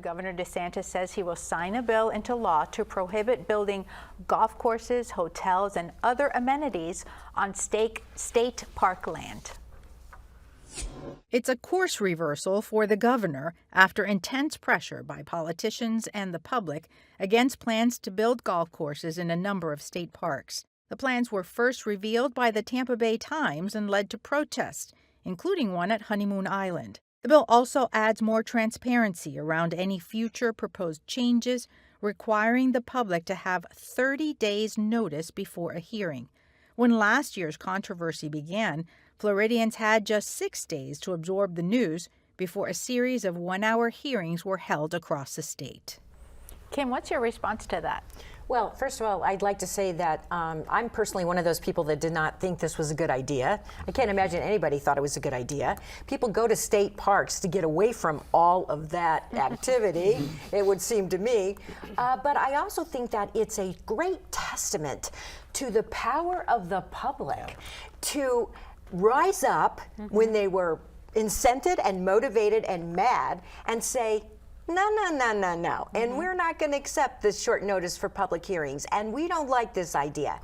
Governor DeSantis says he will sign a bill into law to prohibit building golf courses, hotels, and other amenities on state park land. It's a course reversal for the governor after intense pressure by politicians and the public against plans to build golf courses in a number of state parks. The plans were first revealed by the Tampa Bay Times and led to protests, including one at Honeymoon Island. The bill also adds more transparency around any future proposed changes, requiring the public to have 30 days' notice before a hearing. When last year's controversy began, Floridians had just 6 days to absorb the news before a series of one-hour hearings were held across the state. Kim, what's your response to that? Well, first of all, I'd like to say that I'm personally one of those people that did not think this was a good idea. I can't imagine anybody thought it was a good idea. People go to state parks to get away from all of that activity, it would seem to me. But I also think that it's a great testament to the power of the public to rise up when they were incented and motivated and mad and say, no. And we're not going to accept this short notice for public hearings. And we don't like this idea.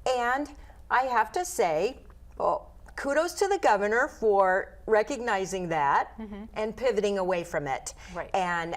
And I have to say, kudos to the governor for recognizing that and pivoting away from it. Right. And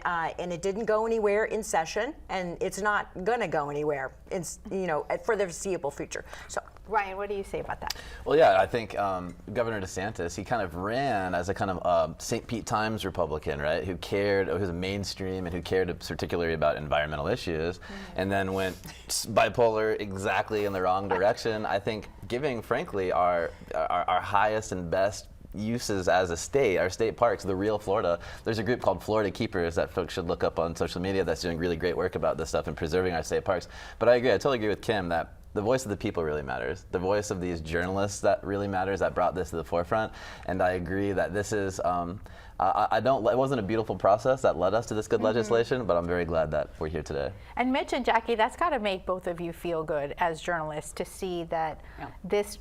it didn't go anywhere in session, and it's not going to go anywhere for the foreseeable future. So. Ryan, what do you say about that? Well, yeah, I think Governor DeSantis, he kind of ran as a kind of St. Pete Times Republican, right? Who cared, who was mainstream and who cared particularly about environmental issues, and then went bipolar exactly in the wrong direction. I think giving, frankly, our highest and best uses as a state, our state parks, the real Florida. There's a group called Florida Keepers that folks should look up on social media that's doing really great work about this stuff and preserving our state parks. But I totally agree with Kim that the voice of the people really matters. The voice of these journalists that really matters, that brought this to the forefront. And I agree that this is, it wasn't a beautiful process that led us to this good legislation, but I'm very glad that we're here today. And Mitch and Jackie, that's got to make both of you feel good as journalists to see that this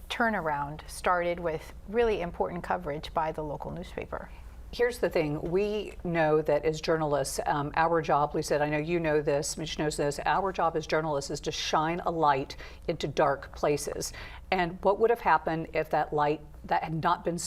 turnaround started with really important coverage by the local newspaper. Here's the thing. We know that as journalists, our job, Lissette, I know you know this, Mitch knows this, our job as journalists is to shine a light into dark places. And what would have happened if that light that had not been,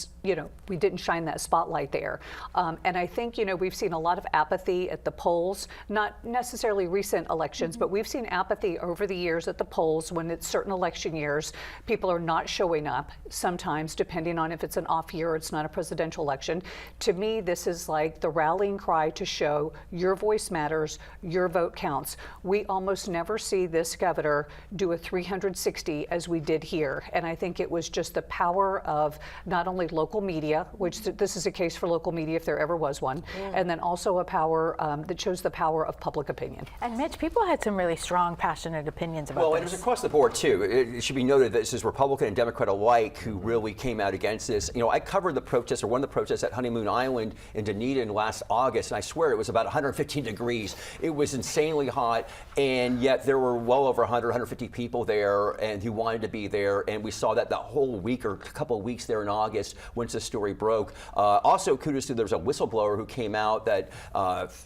we didn't shine that spotlight there. And I think, we've seen a lot of apathy at the polls, not necessarily recent elections, but we've seen apathy over the years at the polls when it's certain election years. People are not showing up sometimes, depending on if it's an off year or it's not a presidential election. To me, this is like the rallying cry to show your voice matters, your vote counts. We almost never see this governor do a 360 as we did here. And I think it was just the power of not only local media, which this is a case for local media if there ever was one, and then also a power that shows the power of public opinion. And Mitch, people had some really strong, passionate opinions about this. Well, it was across the board too. It should be noted that this is Republican and Democrat alike who really came out against this. I covered the protests, or one of the protests at Honeymoon Island in Dunedin last August, and I swear it was about 115 degrees. It was insanely hot, and yet there were well over 100, 150 people there and who wanted to be there, and we saw that the whole week or a couple of weeks there in August once the story broke. Also, kudos to, there was a whistleblower who came out that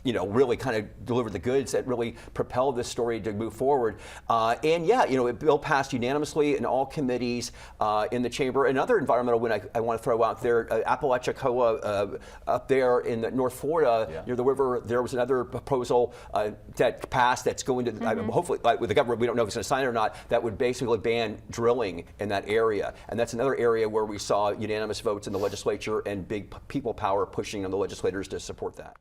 really kind of delivered the goods that really propelled this story to move forward. The bill passed unanimously in all committees in the chamber. Another environmental win I want to throw out there, Apalachicola up there in North Florida near the river. There was another proposal that passed that's going to hopefully, with the government, we don't know if it's going to sign it or not, that would basically ban drilling in that area. And that's another area where we saw unanimous votes in the legislature and big people power pushing on the legislators to support that.